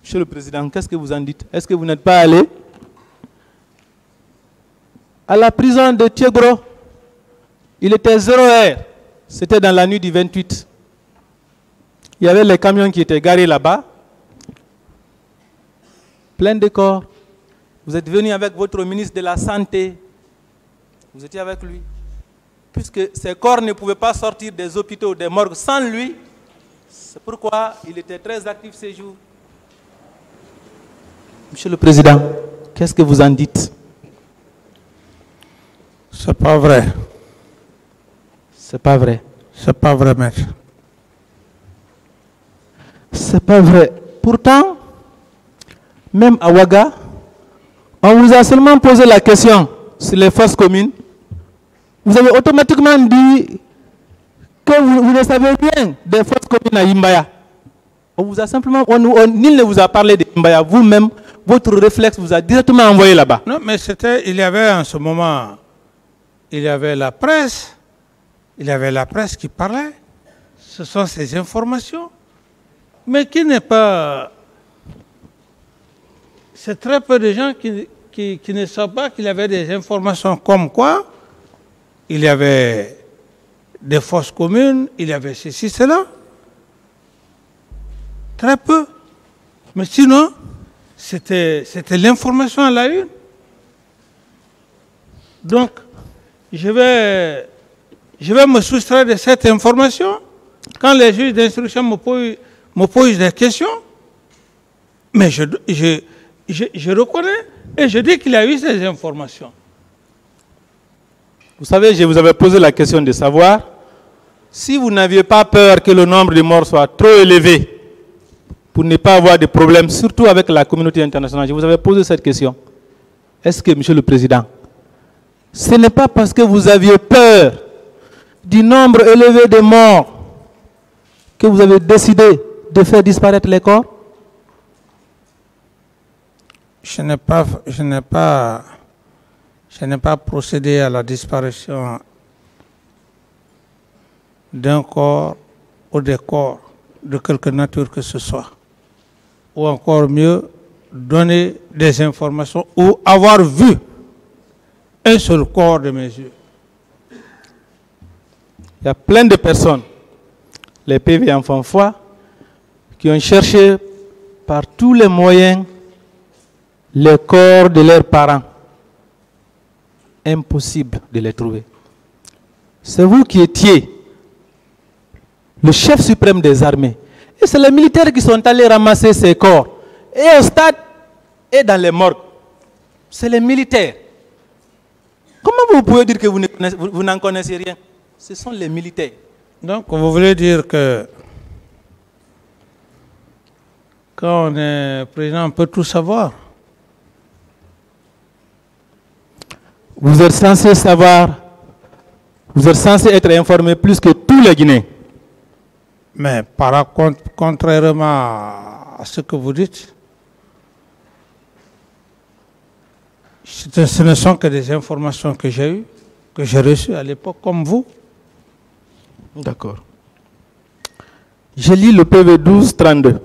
Monsieur le Président, qu'est-ce que vous en dites? Est-ce que vous n'êtes pas allé à la prison de Thiegro? Il était 0 heure. C'était dans la nuit du 28. Il y avait les camions qui étaient garés là-bas, plein de corps. Vous êtes venu avec votre ministre de la Santé. Vous étiez avec lui. Puisque ces corps ne pouvaient pas sortir des hôpitaux, des morgues sans lui, c'est pourquoi il était très actif ces jours. Monsieur le Président, qu'est-ce que vous en dites? C'est pas vrai. C'est pas vrai. C'est pas vrai, maître. C'est pas vrai. Pourtant, même à Ouaga, on vous a seulement posé la question sur les fosses communes. Vous avez automatiquement dit que vous ne savez rien des fosses communes à Yimbaya. On vous a simplement, nul ne vous a parlé de Yimbaya. Vous-même, votre réflexe vous a directement envoyé là-bas. Non, mais c'était, il y avait en ce moment, il y avait la presse qui parlait. Ce sont ces informations. Mais qui n'est pas... C'est très peu de gens qui ne savent pas qu'il y avait des informations comme quoi il y avait des fosses communes, il y avait ceci, cela. Très peu. Mais sinon, c'était l'information à la une. Donc, je vais me soustraire de cette information quand les juges d'instruction me posent des questions. Mais je reconnais et je dis qu'il y a eu ces informations. Vous savez, je vous avais posé la question de savoir si vous n'aviez pas peur que le nombre de morts soit trop élevé pour ne pas avoir de problèmes, surtout avec la communauté internationale. Je vous avais posé cette question. Est-ce que, Monsieur le Président, ce n'est pas parce que vous aviez peur du nombre élevé de morts que vous avez décidé de faire disparaître les corps? Je n'ai pas procédé à la disparition d'un corps ou des corps de quelque nature que ce soit. Ou encore mieux, donner des informations ou avoir vu un seul corps de mes yeux. Il y a plein de personnes, les PV enfants foi, qui ont cherché par tous les moyens les corps de leurs parents. Impossible de les trouver. C'est vous qui étiez le chef suprême des armées. Et c'est les militaires qui sont allés ramasser ces corps. Et au stade, et dans les morgues. C'est les militaires. Comment vous pouvez dire que vous n'en connaissez rien? Ce sont les militaires. Donc, vous voulez dire que quand on est président, on peut tout savoir? Vous êtes censé savoir, vous êtes censé être informé plus que tous les Guinéens. Mais contrairement à ce que vous dites, Ce ne sont que des informations que j'ai eues, que j'ai reçues à l'époque, comme vous. D'accord. Je lis le PV 12-32.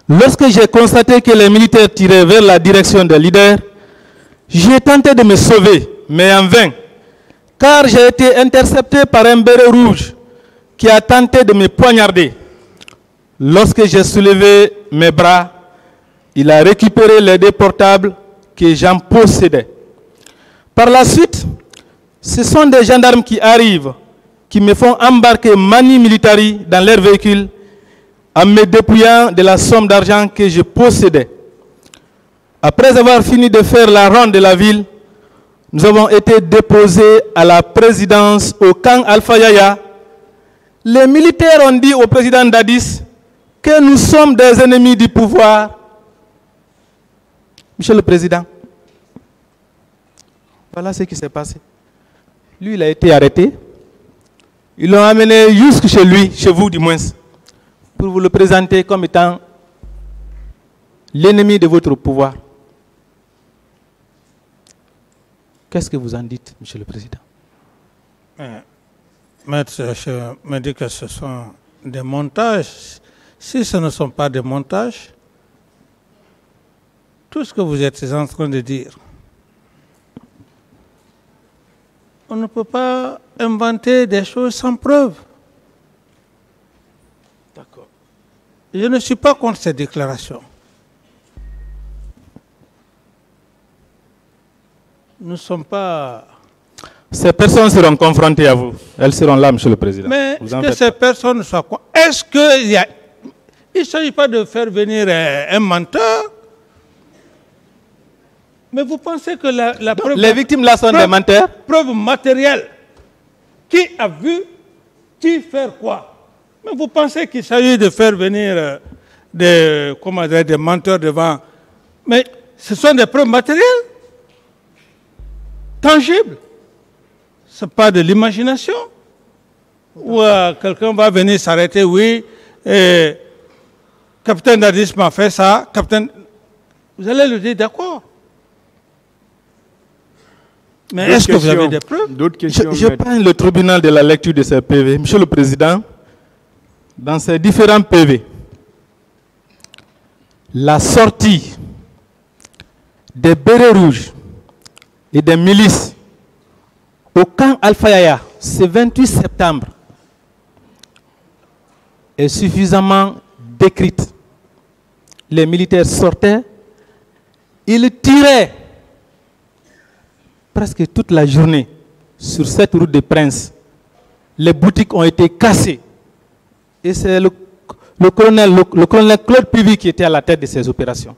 Lorsque j'ai constaté que les militaires tiraient vers la direction des leaders, j'ai tenté de me sauver, mais en vain, car j'ai été intercepté par un béret rouge qui a tenté de me poignarder. Lorsque j'ai soulevé mes bras, il a récupéré les deux portables que j'en possédais. Par la suite, ce sont des gendarmes qui arrivent, qui me font embarquer mani militari dans leur véhicule en me dépouillant de la somme d'argent que je possédais. Après avoir fini de faire la ronde de la ville, nous avons été déposés à la présidence au camp Alpha Yaya. Les militaires ont dit au président Dadis que nous sommes des ennemis du pouvoir. Monsieur le Président, voilà ce qui s'est passé. Lui, il a été arrêté. Ils l'ont amené jusque chez lui, chez vous du moins, pour vous le présenter comme étant l'ennemi de votre pouvoir. Qu'est-ce que vous en dites, Monsieur le Président? Maître, je me dis que ce sont des montages. Si ce ne sont pas des montages, tout ce que vous êtes en train de dire, on ne peut pas inventer des choses sans preuve. D'accord. Je ne suis pas contre ces déclarations. Nous ne sommes pas... Ces personnes seront confrontées à vous. Elles seront là, Monsieur le Président. Mais est-ce que ces personnes soient quoi? Est-ce qu'il y a... Il ne s'agit pas de faire venir un menteur. Mais vous pensez que la preuve... Les victimes là sont des menteurs? Preuve matérielle. Qui a vu qui faire quoi? Mais vous pensez qu'il s'agit de faire venir des menteurs devant... Mais ce sont des preuves matérielles, tangibles. Ce n'est pas de l'imagination. Ou quelqu'un va venir s'arrêter, oui, capitaine Dadis m'a fait ça, capitaine... Vous allez lui dire d'accord. Mais est-ce que vous avez des preuves? D'autres questions? Je prends le tribunal de la lecture de ces PV. Monsieur le Président, dans ces différents PV, la sortie des bérets rouges et des milices au camp Alpha Yaya, ce 28 septembre, est suffisamment décrite. Les militaires sortaient, ils tiraient presque toute la journée sur cette route de Prince. Les boutiques ont été cassées. Et c'est le colonel Claude Pivy qui était à la tête de ces opérations.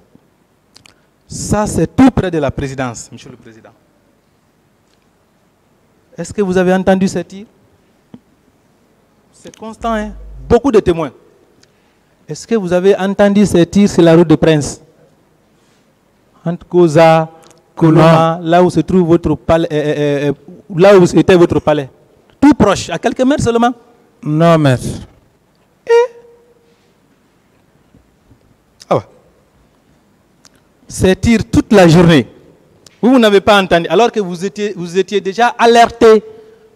Ça, c'est tout près de la présidence, Monsieur le Président. Est-ce que vous avez entendu ces tirs? C'est constant, hein? Beaucoup de témoins. Est-ce que vous avez entendu ces tirs sur la route de Prince? Entre Koza, Koloma, là où se trouve votre palais, là où était votre palais. Tout proche, à quelques mètres seulement? Non, maître. Ah ouais. Ces tirs toute la journée. Vous n'avez pas entendu, alors que vous étiez déjà alerté,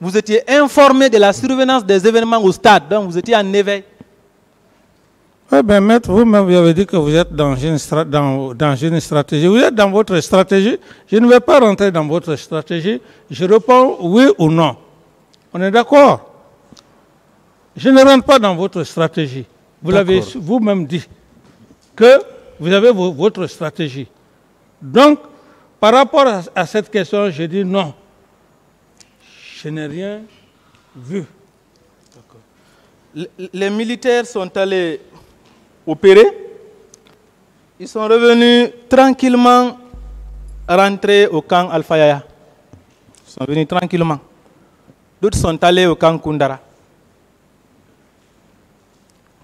vous étiez informé de la survenance des événements au stade, donc vous étiez en éveil. Oui, bien, maître, vous-même, vous avez dit que vous êtes dans une stratégie. Vous êtes dans votre stratégie. Je ne vais pas rentrer dans votre stratégie. Je réponds oui ou non. On est d'accord? Je ne rentre pas dans votre stratégie. Vous l'avez vous-même dit que vous avez votre stratégie. Donc, par rapport à cette question, je dis non. Je n'ai rien vu. Les militaires sont allés opérer. Ils sont revenus tranquillement rentrer au camp Alpha Yaya. Ils sont venus tranquillement. D'autres sont allés au camp Kundara.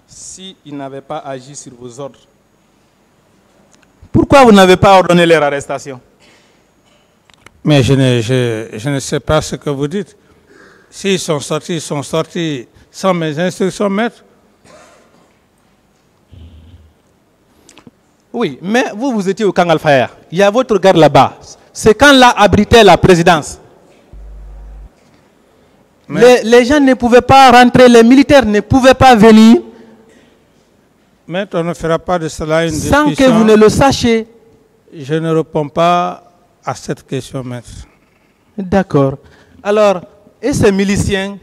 S'ils n'avaient pas agi sur vos ordres, pourquoi vous n'avez pas ordonné leur arrestation? Mais je ne sais pas ce que vous dites. S'ils sont sortis sans mes instructions, maître. Oui, mais vous, vous étiez au camp Al-Faya. Il y a votre garde là-bas. C'est quand là abritait la présidence. Les gens ne pouvaient pas rentrer, les militaires ne pouvaient pas venir. Mais on ne fera pas de cela une discussion. Sans que vous ne le sachiez. Je ne réponds pas à cette question, maître. D'accord. Alors, et ces miliciens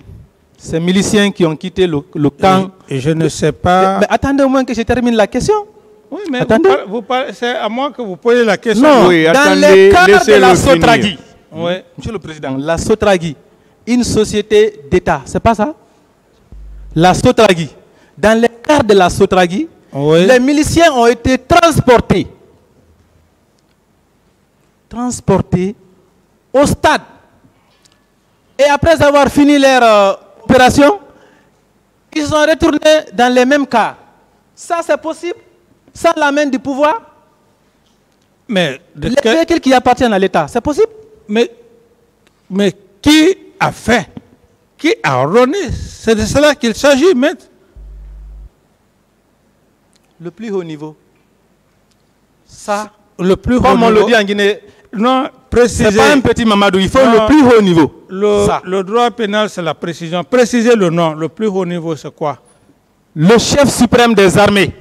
qui ont quitté le camp... Et je ne sais pas... Mais attendez au moins que je termine la question. Oui, mais c'est à moi que vous posez la question. Non, oui, dans attendez, le cadre de la laissez-le Sotragui. Oui. Monsieur le Président, la Sotragui, une société d'État, c'est pas ça? La Sotragui. Dans le cadre de la Sotragui, oui, les miliciens ont été transportés au stade. Et après avoir fini leur opération, ils sont retournés dans les mêmes cas. Ça, c'est possible sans la main du pouvoir? Mais les véhicules qui appartiennent à l'État, c'est possible? Mais qui a fait? Qui a ordonné? C'est de cela qu'il s'agit, maître. Le plus haut niveau. Ça, le plus haut comme on niveau. le dit en Guinée, non, préciser. C'est pas un petit Mamadou, il faut le plus haut niveau. Le droit pénal, c'est la précision. Préciser le nom, le plus haut niveau, c'est quoi? Le chef suprême des armées.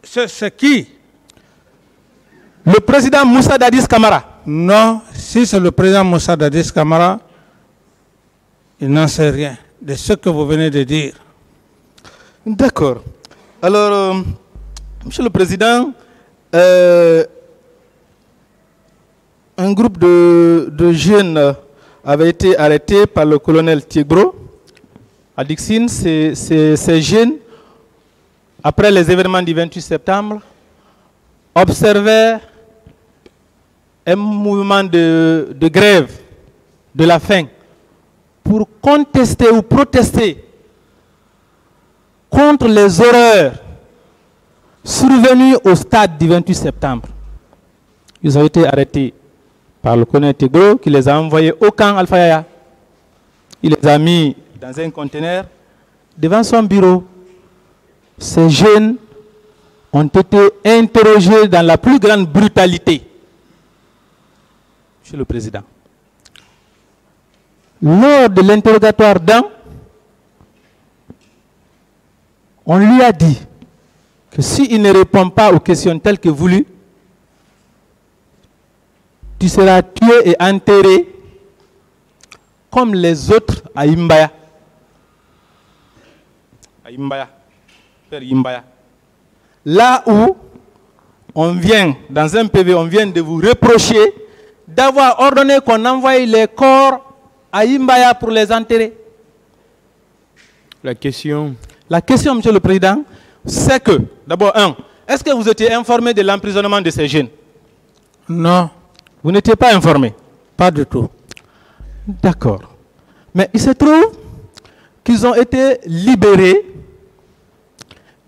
C'est qui? Le président Moussa Dadis Camara. Non, si c'est le président Moussa Dadis Camara, il n'en sait rien de ce que vous venez de dire. D'accord. Alors, Monsieur le Président, un groupe de jeunes avait été arrêté par le colonel Tiegro à Dixine. Ces jeunes, après les événements du 28 septembre, observaient un mouvement de grève de la faim pour contester ou protester contre les horreurs survenues au stade du 28 septembre. Ils ont été arrêtés par le colonel Tiegro qui les a envoyés au camp Al-Faya. Il les a mis dans un conteneur devant son bureau. Ces jeunes ont été interrogés dans la plus grande brutalité. Monsieur le Président, lors de l'interrogatoire d'un, on lui a dit que s'il ne répond pas aux questions telles que voulues, tu seras tué et enterré comme les autres à Imbaya. À Imbaya, vers Imbaya. Là où on vient, dans un PV, on vient de vous reprocher d'avoir ordonné qu'on envoie les corps à Imbaya pour les enterrer. La question, Monsieur le Président, c'est que, d'abord, est-ce que vous étiez informé de l'emprisonnement de ces jeunes? Non. Vous n'étiez pas informé? Pas du tout. D'accord. Mais il se trouve qu'ils ont été libérés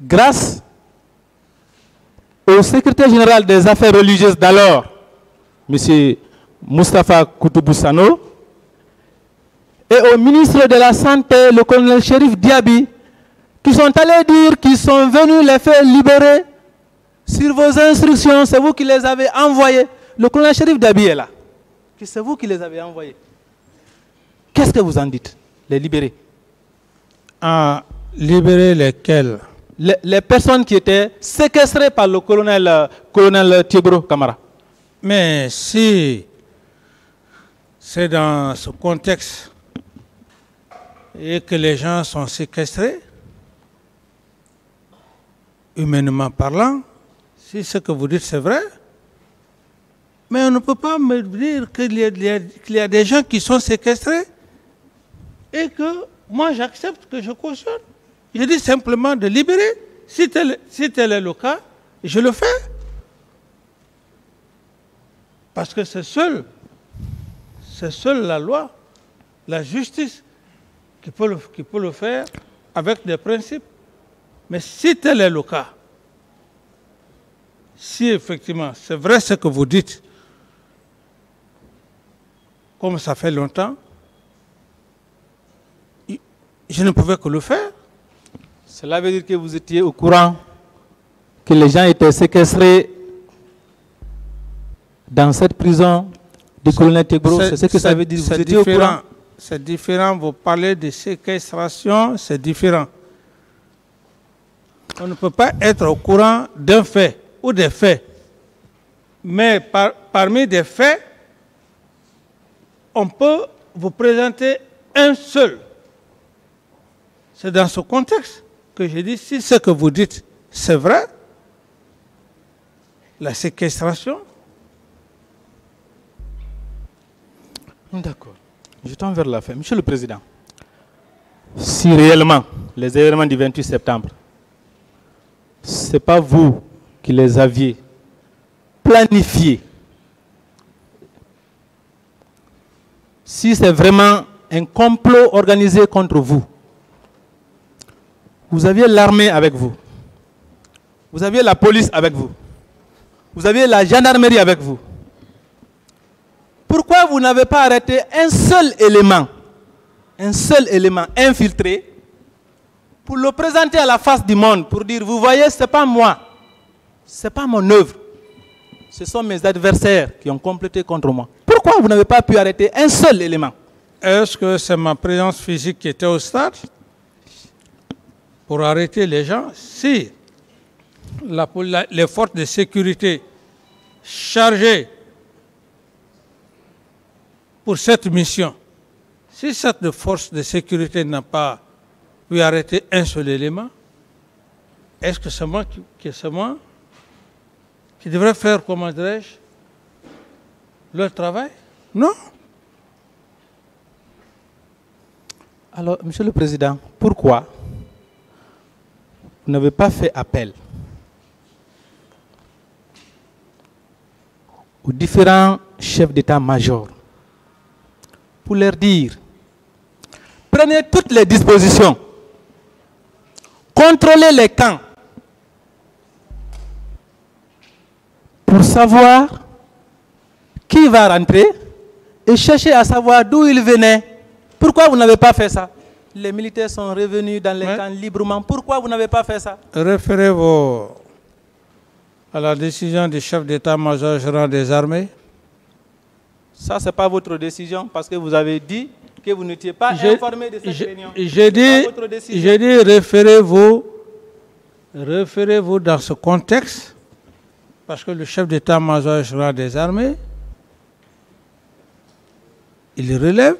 grâce au secrétaire général des affaires religieuses d'alors, M. Moustapha Koutouboussano, et au ministre de la Santé, le colonel Chérif Diaby, qui sont allés dire qu'ils sont venus les faire libérer sur vos instructions. C'est vous qui les avez envoyés. Le colonel Chérif Diaby est là. C'est vous qui les avez envoyés. Qu'est-ce que vous en dites? Les libérer? Libérer lesquels? Les personnes qui étaient séquestrées par le colonel Tiegro Camara. Mais si c'est dans ce contexte et que les gens sont séquestrés, humainement parlant, si ce que vous dites c'est vrai, mais on ne peut pas me dire qu'il y a des gens qui sont séquestrés et que moi j'accepte, que je cautionne. Je dis simplement de libérer. Si tel est le cas, je le fais. Parce que c'est seule la loi, la justice qui peut le faire avec des principes. Mais si tel est le cas, si effectivement c'est vrai ce que vous dites, comme ça fait longtemps, je ne pouvais que le faire. Cela veut dire que vous étiez au courant que les gens étaient séquestrés dans cette prison du colonel Tegbro? C'est ce que ça veut dire. Vous étiez au courant? C'est différent. Vous parlez de séquestration, c'est différent. On ne peut pas être au courant d'un fait ou des faits. Mais parmi des faits, on peut vous présenter un seul. C'est dans ce contexte que je dis, si ce que vous dites, c'est vrai, la séquestration. D'accord. Je tends vers la fin. Monsieur le Président, si réellement les événements du 28 septembre, ce n'est pas vous qui les aviez planifiés, si c'est vraiment un complot organisé contre vous, vous aviez l'armée avec vous, vous aviez la police avec vous, vous aviez la gendarmerie avec vous, pourquoi vous n'avez pas arrêté un seul élément infiltré, pour le présenter à la face du monde, pour dire, vous voyez, ce n'est pas moi, ce n'est pas mon œuvre, ce sont mes adversaires qui ont complété contre moi. Pourquoi vous n'avez pas pu arrêter un seul élément? Est-ce que c'est ma présence physique qui était au stade pour arrêter les gens? Si les forces de sécurité chargées pour cette mission, si cette force de sécurité n'a pas pu arrêter un seul élément, est-ce que c'est moi qui devrais faire, comment dirais-je, leur travail? Non. Alors, Monsieur le Président, pourquoi vous n'avez pas fait appel aux différents chefs d'état-major pour leur dire, prenez toutes les dispositions, contrôlez les camps pour savoir qui va rentrer et chercher à savoir d'où il venait. Pourquoi vous n'avez pas fait ça? Les militaires sont revenus dans les camps librement. Pourquoi vous n'avez pas fait ça? Référez-vous à la décision du chef d'état-major général des armées. Ça, ce n'est pas votre décision parce que vous avez dit que vous n'étiez pas informé de cette réunion. J'ai dit, référez-vous dans ce contexte parce que le chef d'état-major général des armées, il relève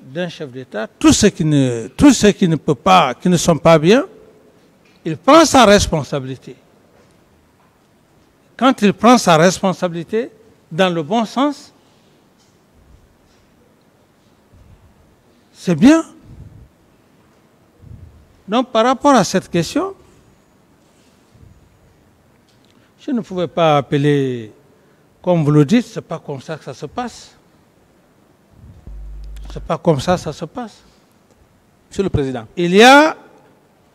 d'un chef d'État tout ce qui ne peut pas, qui ne sont pas bien, il prend sa responsabilité. Quand il prend sa responsabilité dans le bon sens, c'est bien. Donc par rapport à cette question, je ne pouvais pas appeler, comme vous le dites, ce n'est pas comme ça que ça se passe. Ce n'est pas comme ça que ça se passe. Monsieur le Président. Il y a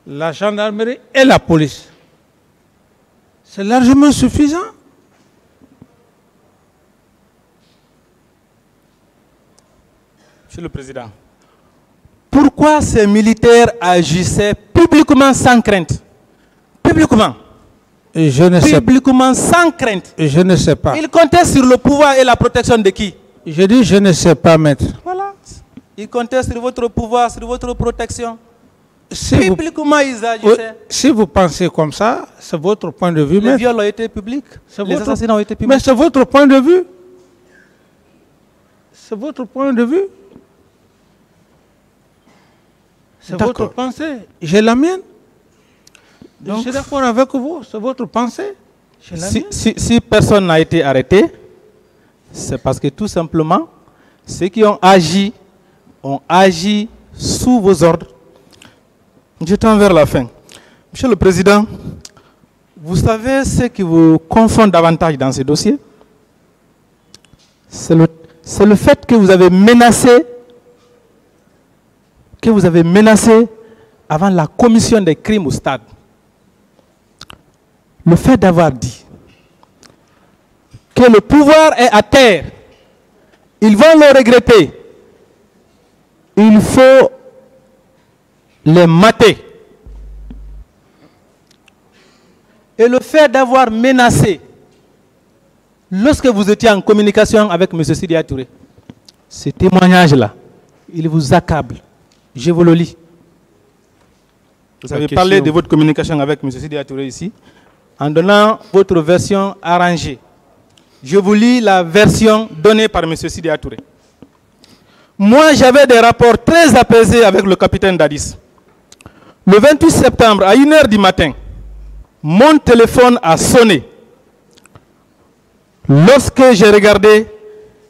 la gendarmerie et la police. C'est largement suffisant. Monsieur le Président. Pourquoi ces militaires agissaient publiquement sans crainte? Publiquement. Je ne sais pas. Publiquement sans crainte. Je ne sais pas. Ils comptaient sur le pouvoir et la protection de qui? Je dis je ne sais pas, maître. Voilà. Ils comptaient sur votre pouvoir, sur votre protection. Si publiquement, ils agissaient. Si vous pensez comme ça, c'est votre point de vue, maître. Les viols ont été publics. Les assassinats ont été publics. Mais c'est votre point de vue. C'est votre point de vue. C'est votre pensée. J'ai la mienne. Donc, je suis d'accord avec vous. C'est votre pensée. Si personne n'a été arrêté, c'est parce que tout simplement, ceux qui ont agi sous vos ordres. Je tends vers la fin. Monsieur le Président, vous savez ce qui vous confond davantage dans ce dossier? C'est le fait que vous avez menacé avant la commission des crimes au stade. Le fait d'avoir dit que le pouvoir est à terre, ils vont le regretter. Il faut les mater. et le fait d'avoir menacé lorsque vous étiez en communication avec M. Sidya Touré. Ce témoignage-là, il vous accable. Je vous le lis. Vous avez parlé de votre communication avec M. Sidya Touré ici, en donnant votre version arrangée. Je vous lis la version donnée par M. Sidya Touré. Moi, j'avais des rapports très apaisés avec le capitaine Dadis. Le 28 septembre, à 1h du matin, mon téléphone a sonné. Lorsque j'ai regardé,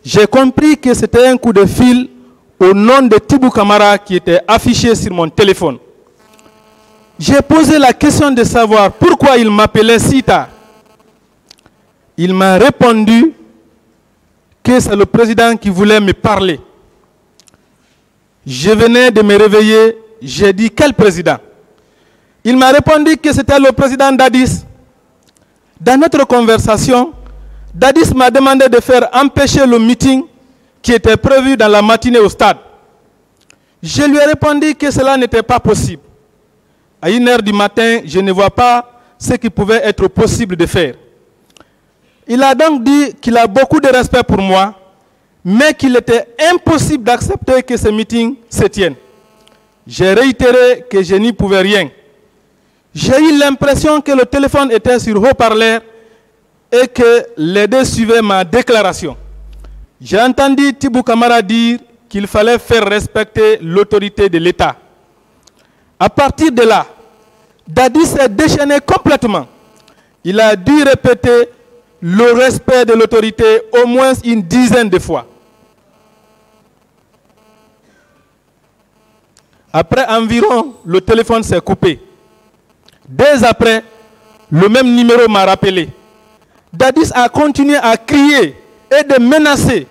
j'ai compris que c'était un coup de fil au nom de Tibou Camara qui était affiché sur mon téléphone. J'ai posé la question de savoir pourquoi il m'appelait si tard. Il m'a répondu que c'est le président qui voulait me parler. Je venais de me réveiller, j'ai dit quel président? Il m'a répondu que c'était le président Dadis. Dans notre conversation, Dadis m'a demandé de faire empêcher le meeting qui était prévu dans la matinée au stade. Je lui ai répondu que cela n'était pas possible. À 1h du matin, je ne vois pas ce qui pouvait être possible de faire. Il a donc dit qu'il a beaucoup de respect pour moi, mais qu'il était impossible d'accepter que ce meeting se tienne. J'ai réitéré que je n'y pouvais rien. J'ai eu l'impression que le téléphone était sur haut-parleur et que les deux suivaient ma déclaration. J'ai entendu Tibou Camara dire qu'il fallait faire respecter l'autorité de l'État. À partir de là, Dadis s'est déchaîné complètement. Il a dû répéter le respect de l'autorité au moins une dizaine de fois. Après environ, le téléphone s'est coupé. Dès après, le même numéro m'a rappelé. Dadis a continué à crier et de menacer,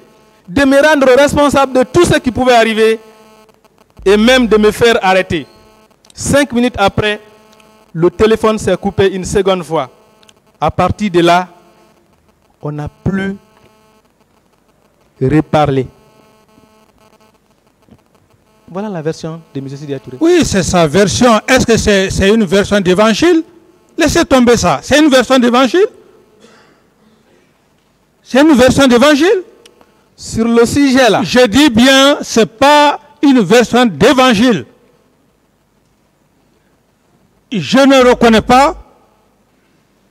de me rendre responsable de tout ce qui pouvait arriver et même de me faire arrêter. 5 minutes après, le téléphone s'est coupé une seconde fois. À partir de là, on n'a plus reparlé. Voilà la version de M. Sidya Touré. Oui, c'est sa version. Est-ce que c'est une version d'évangile? Laissez tomber ça. C'est une version d'évangile? C'est une version d'évangile? Sur le sujet là. Je dis bien, ce n'est pas une version d'évangile. Je ne reconnais pas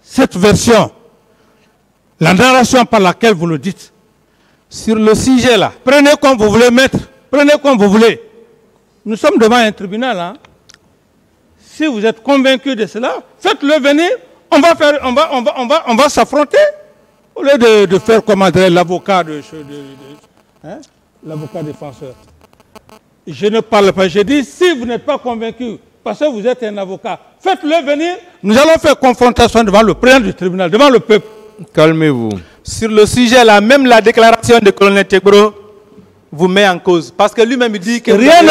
cette version. La narration par laquelle vous le dites. Sur le sujet là. Prenez comme vous voulez, maître. Prenez comme vous voulez. Nous sommes devant un tribunal. Hein. Si vous êtes convaincu de cela, faites-le venir. On va s'affronter. Au lieu de faire comment dire l'avocat l'avocat défenseur. Je ne parle pas. Je dis, si vous n'êtes pas convaincu, parce que vous êtes un avocat, faites-le venir. Nous allons faire confrontation devant le président du tribunal, devant le peuple. Calmez-vous. Sur le sujet là, même la déclaration de colonel Tekbro vous met en cause. Parce que lui-même il dit que rien ne